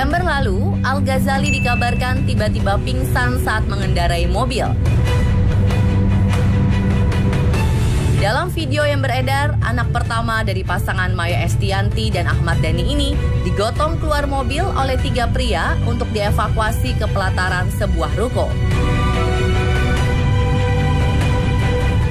September lalu, Al-Ghazali dikabarkan tiba-tiba pingsan saat mengendarai mobil. Dalam video yang beredar, anak pertama dari pasangan Maya Estianty dan Ahmad Dhani ini digotong keluar mobil oleh 3 pria untuk dievakuasi ke pelataran sebuah ruko.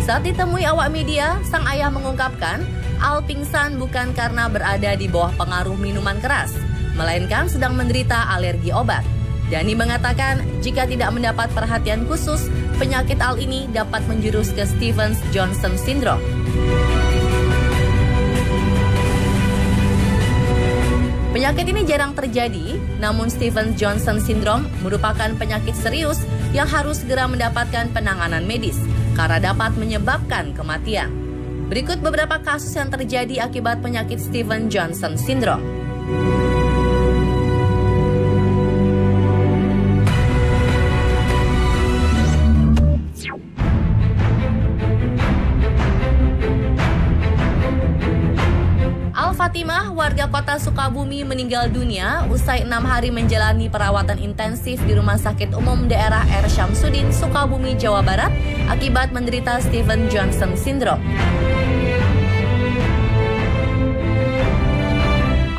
Saat ditemui awak media, sang ayah mengungkapkan, Al pingsan bukan karena berada di bawah pengaruh minuman keras, melainkan sedang menderita alergi obat. Dhani mengatakan jika tidak mendapat perhatian khusus, penyakit Al ini dapat menjurus ke Stevens-Johnson Syndrome. Penyakit ini jarang terjadi, namun Stevens-Johnson Syndrome merupakan penyakit serius yang harus segera mendapatkan penanganan medis karena dapat menyebabkan kematian. Berikut beberapa kasus yang terjadi akibat penyakit Stevens-Johnson Syndrome. Fatimah, warga kota Sukabumi, meninggal dunia usai 6 hari menjalani perawatan intensif di Rumah Sakit Umum Daerah R. Syamsuddin, Sukabumi, Jawa Barat akibat menderita Stevens-Johnson Syndrome.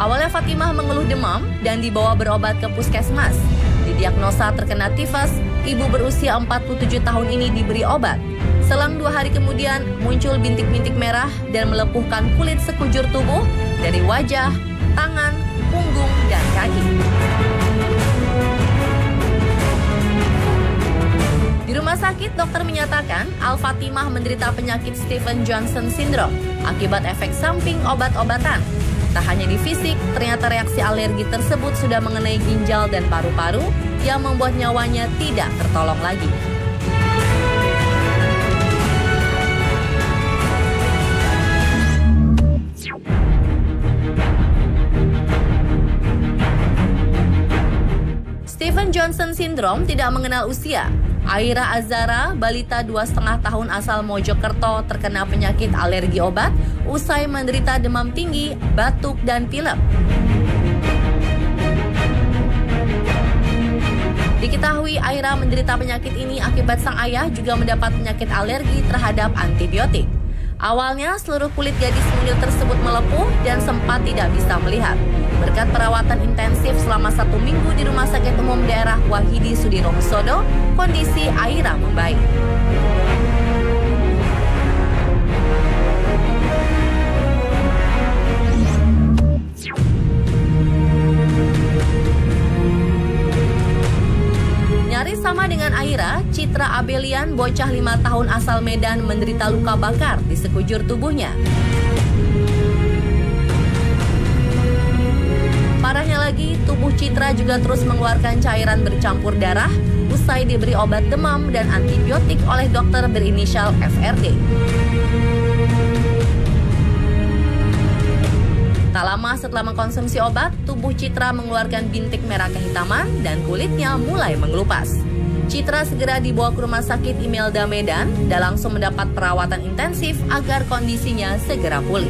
Awalnya Fatimah mengeluh demam dan dibawa berobat ke puskesmas. Didiagnosa terkena tifus, ibu berusia 47 tahun ini diberi obat. Selang 2 hari kemudian muncul bintik-bintik merah dan melepuhkan kulit sekujur tubuh dari wajah, tangan, punggung, dan kaki. Di rumah sakit, dokter menyatakan Al-Fatimah menderita penyakit Stevens-Johnson Syndrome akibat efek samping obat-obatan. Tak hanya di fisik, ternyata reaksi alergi tersebut sudah mengenai ginjal dan paru-paru yang membuat nyawanya tidak tertolong lagi. Stevens-Johnson Syndrome tidak mengenal usia. Aira Azara, balita 2,5 tahun asal Mojokerto, terkena penyakit alergi obat usai menderita demam tinggi, batuk, dan pilek. Diketahui Aira menderita penyakit ini akibat sang ayah juga mendapat penyakit alergi terhadap antibiotik. Awalnya seluruh kulit gadis mungil tersebut melepuh dan sempat tidak bisa melihat. Berkat perawatan intensif selama 1 minggu di Rumah Sakit Umum Daerah Wahidi Sudirohusodo, kondisi Aira membaik. Nyaris sama dengan Aira, Citra Abelian, bocah 5 tahun asal Medan, menderita luka bakar di sekujur tubuhnya. Parahnya lagi, tubuh Citra juga terus mengeluarkan cairan bercampur darah usai diberi obat demam dan antibiotik oleh dokter berinisial FRD. Tak lama setelah mengkonsumsi obat, tubuh Citra mengeluarkan bintik merah kehitaman dan kulitnya mulai mengelupas. Citra segera dibawa ke Rumah Sakit Imelda Medan dan langsung mendapat perawatan intensif agar kondisinya segera pulih.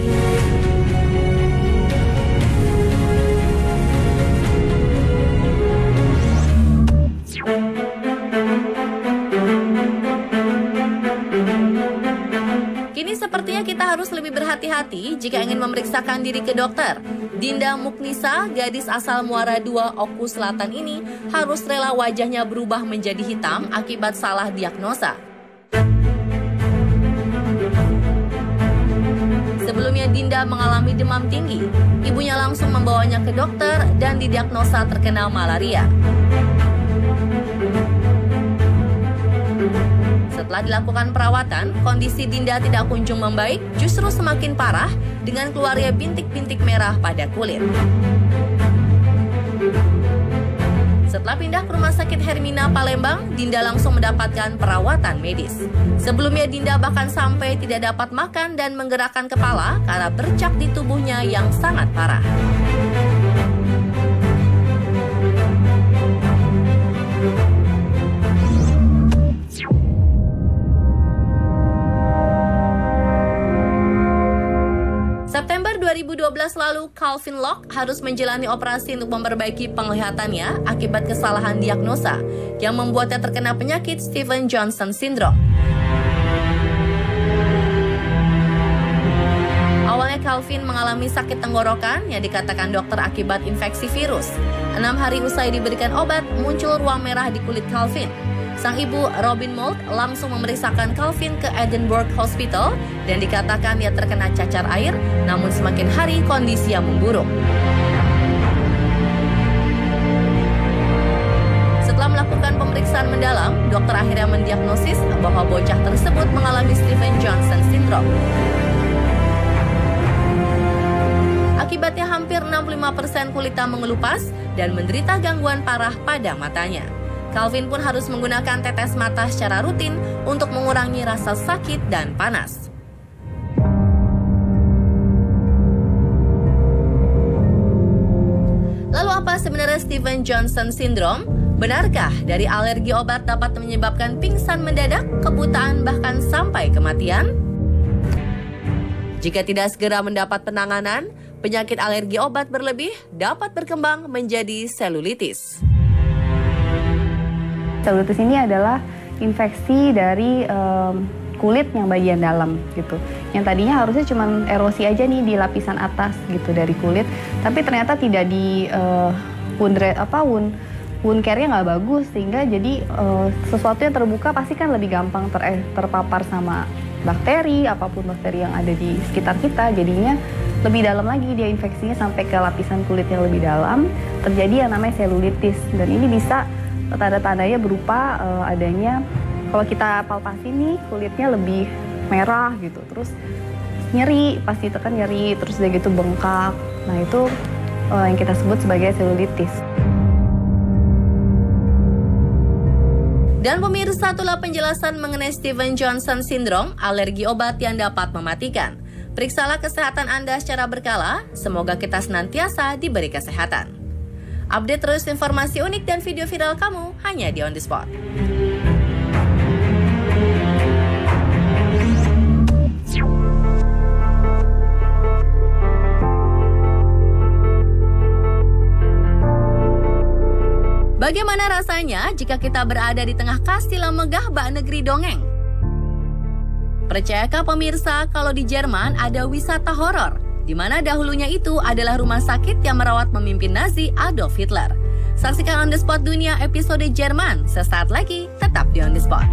Kini sepertinya kita harus lebih berhati-hati jika ingin memeriksakan diri ke dokter. Dinda Muknisa, gadis asal Muara II, Oku Selatan ini harus rela wajahnya berubah menjadi hitam akibat salah diagnosa. Sebelumnya Dinda mengalami demam tinggi. Ibunya langsung membawanya ke dokter dan didiagnosa terkena malaria. Setelah dilakukan perawatan, kondisi Dinda tidak kunjung membaik, justru semakin parah dengan keluarnya bintik-bintik merah pada kulit. Setelah pindah ke Rumah Sakit Hermina Palembang, Dinda langsung mendapatkan perawatan medis. Sebelumnya Dinda bahkan sampai tidak dapat makan dan menggerakkan kepala karena bercak di tubuhnya yang sangat parah. September 2012 lalu, Calvin Locke harus menjalani operasi untuk memperbaiki penglihatannya akibat kesalahan diagnosa yang membuatnya terkena penyakit Stevens-Johnson syndrome. Awalnya Calvin mengalami sakit tenggorokan yang dikatakan dokter akibat infeksi virus. 6 hari usai diberikan obat, muncul ruang merah di kulit Calvin. Sang ibu, Robin Mould, langsung memeriksakan Calvin ke Edinburgh Hospital dan dikatakan dia terkena cacar air, namun semakin hari kondisinya memburuk. Setelah melakukan pemeriksaan mendalam, dokter akhirnya mendiagnosis bahwa bocah tersebut mengalami Stevens-Johnson syndrome. Akibatnya hampir 65% kulitnya mengelupas dan menderita gangguan parah pada matanya. Calvin pun harus menggunakan tetes mata secara rutin untuk mengurangi rasa sakit dan panas. Lalu apa sebenarnya Stevens-Johnson syndrome? Benarkah dari alergi obat dapat menyebabkan pingsan mendadak, kebutaan, bahkan sampai kematian? Jika tidak segera mendapat penanganan, penyakit alergi obat berlebih dapat berkembang menjadi selulitis. Selulitis ini adalah infeksi dari kulit yang bagian dalam gitu. Yang tadinya harusnya cuma erosi aja nih di lapisan atas gitu dari kulit, tapi ternyata tidak di wound care-nya nggak bagus, sehingga jadi sesuatu yang terbuka pasti kan lebih gampang terpapar sama bakteri, apapun bakteri yang ada di sekitar kita. Jadinya lebih dalam lagi dia infeksinya sampai ke lapisan kulit yang lebih dalam, terjadi yang namanya selulitis. Dan ini bisa tanda-tandanya berupa adanya, kalau kita palpasi nih kulitnya lebih merah gitu, terus nyeri, pasti itu kan nyeri, terus udah gitu bengkak. Nah itu yang kita sebut sebagai selulitis. Dan pemirsa, itulah penjelasan mengenai Stevens-Johnson syndrome, alergi obat yang dapat mematikan. Periksalah kesehatan Anda secara berkala, semoga kita senantiasa diberi kesehatan. Update terus informasi unik dan video viral kamu hanya di On The Spot. Bagaimana rasanya jika kita berada di tengah kastil yang megah bak negeri dongeng? Percayakah pemirsa kalau di Jerman ada wisata horor, di mana dahulunya itu adalah rumah sakit yang merawat pemimpin Nazi Adolf Hitler? Saksikan On The Spot Dunia episode Jerman sesaat lagi, tetap di On The Spot.